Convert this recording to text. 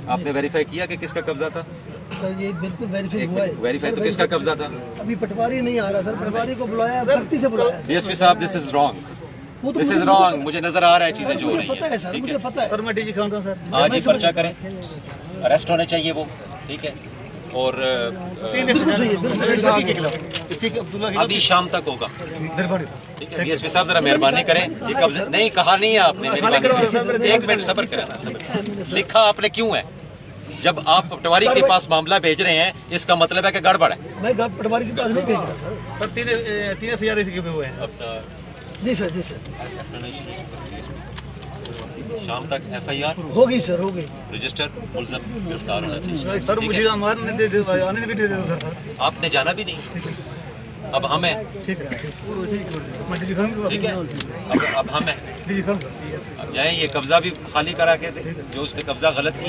आपने वेरीफाई किया कि किसका कब्जा था? सर ये बिल्कुल वेरीफाई हुआ है। वेरीफाई तो किसका कब्जा था? अभी पटवारी नहीं आ रहा सर, पटवारी को बुलाया, सख्ती से बुलाया। डीएसपी साहब, दिस इज रॉन्ग, वो तो दिस इज रॉन्ग। मुझे नजर आ रहा है चीजें जो हो मुझे रही पता है सर, मुझे पता है। सर मैं डीजी खान था सर। आज ही पर्चा करें, अरेस्ट होने चाहिए वो, ठीक है। और अभी शाम तक होगा, ठीक है। डीएसपी साहब जरा मेहरबानी करें, ये कब्जा नहीं कहा नहीं है आपने, एक मिनट सब्र करें। लिखा आपने क्यों है? जब आप पटवारी के पास मामला भेज रहे हैं, इसका मतलब है कि गड़बड़ है। मैं पटवारी के पास नहीं भेज रहा सर। सर 3 FIR इसी के हुए हैं। जी सर, जी सर। शाम तक FIR होगी सर, होगी। रजिस्टर, मुलजम गिरफ्तार होना चाहिए। सर मुझे आने भी दे दो सर। आपने जाना भी नहीं, अब हम हैं, ठीक है, मैं डीजी खान ठीक है। अब हम हैं, डीजी खान अब जाएं, ये कब्जा भी खाली करा के दे, जो उसने कब्जा गलत किया।